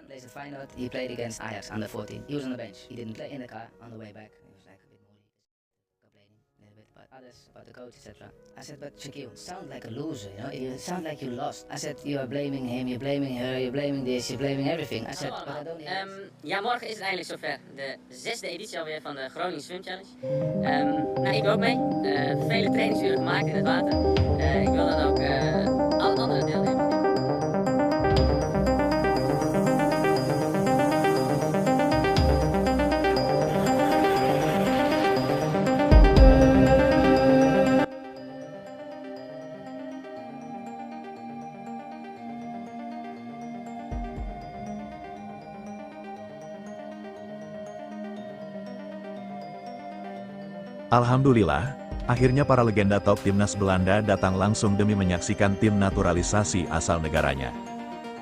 Milan, plays at Feyenoord. He played against Ajax under 14. He was on the bench. He didn't play in the car on the way back. He was like a bit moody, complaining a little bit about others, about the coach, etc. I said, but Shaquille, sound like a loser, you know? You sound like you lost. I said, you are blaming him, you're blaming her, you're blaming this, you're blaming everything. I said, but I don't need Ja, morgen is het eindelijk zover. De 6e editie alweer van de Groningen Swim Challenge. Nou, ik doe ook mee. Vele trainingsuren gemaakt in het water. Ik wil dan ook alle andere deelnemers. Alhamdulillah, akhirnya para legenda top timnas Belanda datang langsung demi menyaksikan tim naturalisasi asal negaranya.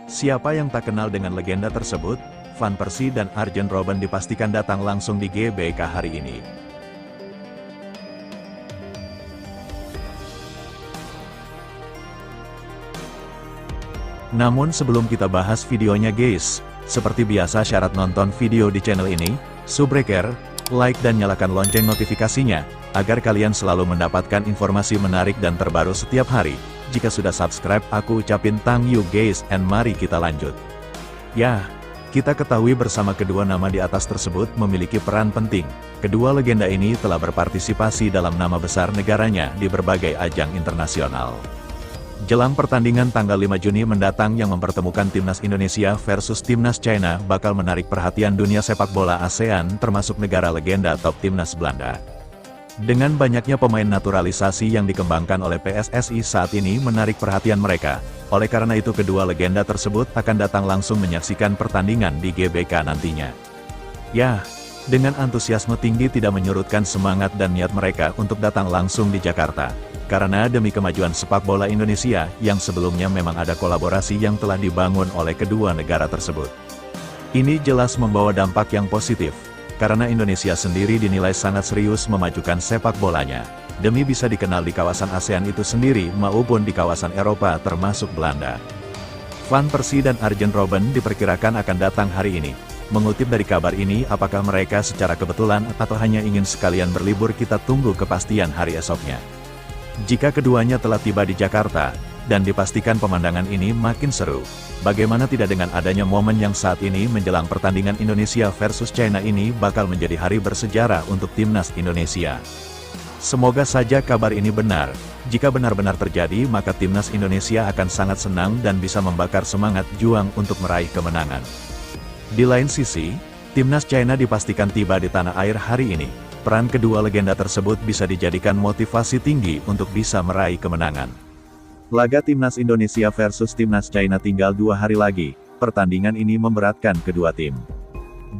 Siapa yang tak kenal dengan legenda tersebut? Van Persie dan Arjen Robben dipastikan datang langsung di GBK hari ini. Namun sebelum kita bahas videonya guys, seperti biasa syarat nonton video di channel ini, subbreaker, like dan nyalakan lonceng notifikasinya, agar kalian selalu mendapatkan informasi menarik dan terbaru setiap hari. Jika sudah subscribe, aku ucapin thank you guys, and mari kita lanjut. Ya, kita ketahui bersama kedua nama di atas tersebut memiliki peran penting. Kedua legenda ini telah berpartisipasi dalam nama besar negaranya di berbagai ajang internasional. Jelang pertandingan tanggal 5 Juni mendatang yang mempertemukan Timnas Indonesia versus Timnas China bakal menarik perhatian dunia sepak bola ASEAN termasuk negara legenda top Timnas Belanda. Dengan banyaknya pemain naturalisasi yang dikembangkan oleh PSSI saat ini menarik perhatian mereka. Oleh karena itu kedua legenda tersebut akan datang langsung menyaksikan pertandingan di GBK nantinya. Ya, dengan antusiasme tinggi tidak menyurutkan semangat dan niat mereka untuk datang langsung di Jakarta. Karena demi kemajuan sepak bola Indonesia, yang sebelumnya memang ada kolaborasi yang telah dibangun oleh kedua negara tersebut. Ini jelas membawa dampak yang positif, karena Indonesia sendiri dinilai sangat serius memajukan sepak bolanya, demi bisa dikenal di kawasan ASEAN itu sendiri maupun di kawasan Eropa termasuk Belanda. Van Persie dan Arjen Robben diperkirakan akan datang hari ini. Mengutip dari kabar ini, apakah mereka secara kebetulan atau hanya ingin sekalian berlibur, kita tunggu kepastian hari esoknya. Jika keduanya telah tiba di Jakarta, dan dipastikan pemandangan ini makin seru, bagaimana tidak dengan adanya momen yang saat ini menjelang pertandingan Indonesia versus China ini bakal menjadi hari bersejarah untuk Timnas Indonesia. Semoga saja kabar ini benar. Jika benar-benar terjadi, maka Timnas Indonesia akan sangat senang dan bisa membakar semangat juang untuk meraih kemenangan. Di lain sisi, Timnas China dipastikan tiba di tanah air hari ini. Peran kedua legenda tersebut bisa dijadikan motivasi tinggi untuk bisa meraih kemenangan. Laga Timnas Indonesia versus Timnas China tinggal 2 hari lagi. Pertandingan ini memberatkan kedua tim.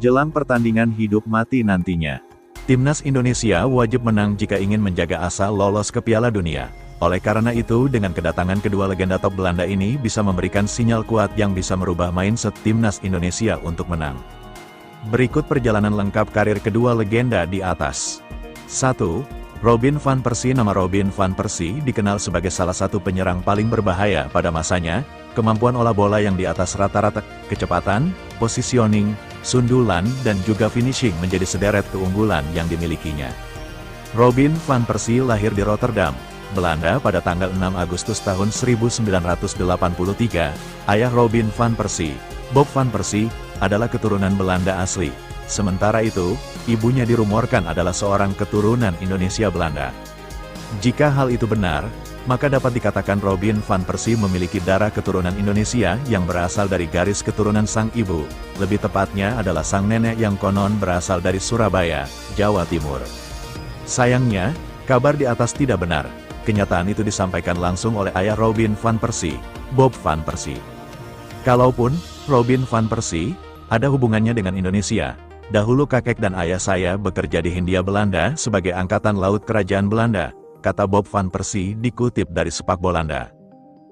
Jelang pertandingan hidup mati nantinya, Timnas Indonesia wajib menang jika ingin menjaga asa lolos ke Piala Dunia. Oleh karena itu, dengan kedatangan kedua legenda top Belanda ini bisa memberikan sinyal kuat yang bisa merubah mindset Timnas Indonesia untuk menang. Berikut perjalanan lengkap karir kedua legenda di atas. 1. Robin van Persie. Nama Robin van Persie dikenal sebagai salah satu penyerang paling berbahaya pada masanya. Kemampuan olah bola yang di atas rata-rata, kecepatan, positioning, sundulan, dan juga finishing menjadi sederet keunggulan yang dimilikinya. Robin van Persie lahir di Rotterdam, Belanda pada tanggal 6 Agustus tahun 1983. Ayah Robin van Persie, Bob van Persie, adalah keturunan Belanda asli. Sementara itu, ibunya dirumorkan adalah seorang keturunan Indonesia Belanda. Jika hal itu benar, maka dapat dikatakan Robin van Persie memiliki darah keturunan Indonesia yang berasal dari garis keturunan sang ibu. Lebih tepatnya adalah sang nenek yang konon berasal dari Surabaya, Jawa Timur. Sayangnya, kabar di atas tidak benar. Kenyataan itu disampaikan langsung oleh ayah Robin van Persie, Bob van Persie. Kalaupun Robin van Persie ada hubungannya dengan Indonesia, dahulu kakek dan ayah saya bekerja di Hindia Belanda sebagai angkatan laut kerajaan Belanda, kata Bob van Persie dikutip dari Spekbolanda.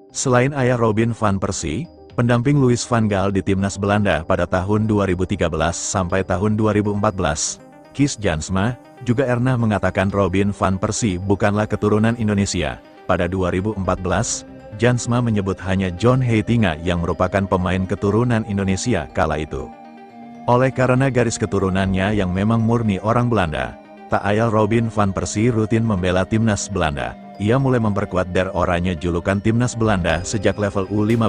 Selain ayah Robin van Persie, pendamping Louis van Gaal di timnas Belanda pada tahun 2013 sampai tahun 2014, Kees Jansma, juga mengatakan Robin van Persie bukanlah keturunan Indonesia. Pada 2014, Jansma menyebut hanya John Heitinga yang merupakan pemain keturunan Indonesia kala itu. Oleh karena garis keturunannya yang memang murni orang Belanda, tak ayal Robin van Persie rutin membela timnas Belanda. Ia mulai memperkuat Der Oranje julukan timnas Belanda sejak level U15.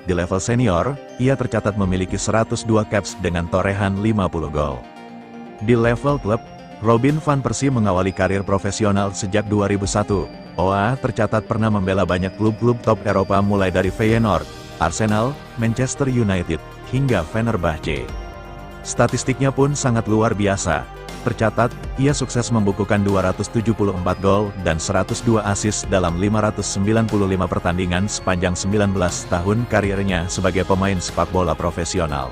Di level senior, ia tercatat memiliki 102 caps dengan torehan 50 gol. Di level klub, Robin van Persie mengawali karir profesional sejak 2001. OA tercatat pernah membela banyak klub-klub top Eropa mulai dari Feyenoord, Arsenal, Manchester United, hingga Fenerbahce. Statistiknya pun sangat luar biasa. Tercatat, ia sukses membukukan 274 gol dan 102 assist dalam 595 pertandingan sepanjang 19 tahun karirnya sebagai pemain sepak bola profesional.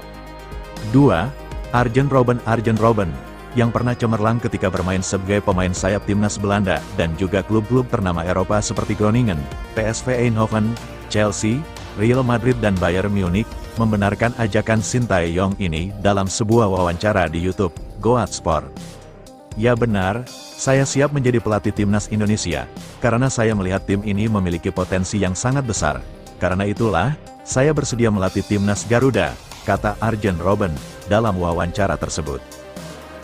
2. Arjen Robben, yang pernah cemerlang ketika bermain sebagai pemain sayap timnas Belanda dan juga klub-klub ternama Eropa seperti Groningen, PSV Eindhoven, Chelsea, Real Madrid dan Bayern Munich, membenarkan ajakan Sintayong ini dalam sebuah wawancara di YouTube Goat Sport. Ya benar, saya siap menjadi pelatih timnas Indonesia, karena saya melihat tim ini memiliki potensi yang sangat besar. Karena itulah, saya bersedia melatih timnas Garuda, kata Arjen Robben dalam wawancara tersebut.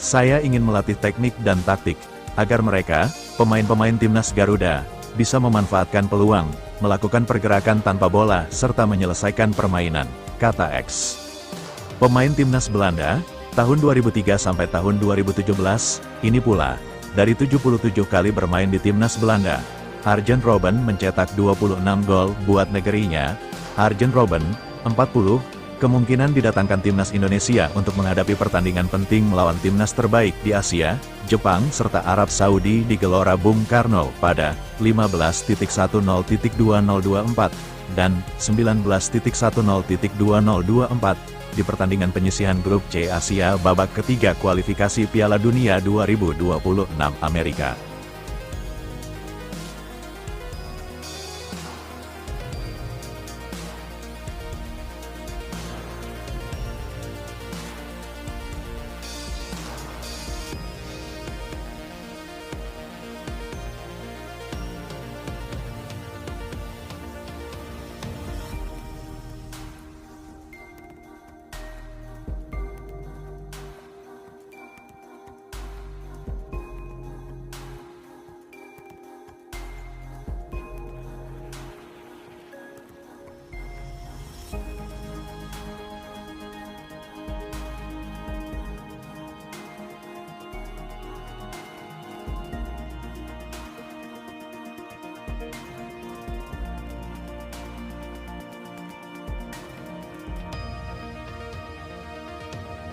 Saya ingin melatih teknik dan taktik, agar mereka, pemain-pemain timnas Garuda, bisa memanfaatkan peluang, melakukan pergerakan tanpa bola, serta menyelesaikan permainan, kata X. Pemain timnas Belanda, tahun 2003 sampai tahun 2017, ini pula, dari 77 kali bermain di timnas Belanda, Arjen Robben mencetak 26 gol buat negerinya. Arjen Robben, 40, kemungkinan didatangkan timnas Indonesia untuk menghadapi pertandingan penting melawan timnas terbaik di Asia, Jepang serta Arab Saudi di Gelora Bung Karno pada 15.10.2024 dan 19.10.2024. Di pertandingan penyisihan grup C Asia babak ketiga kualifikasi Piala Dunia 2026 Amerika.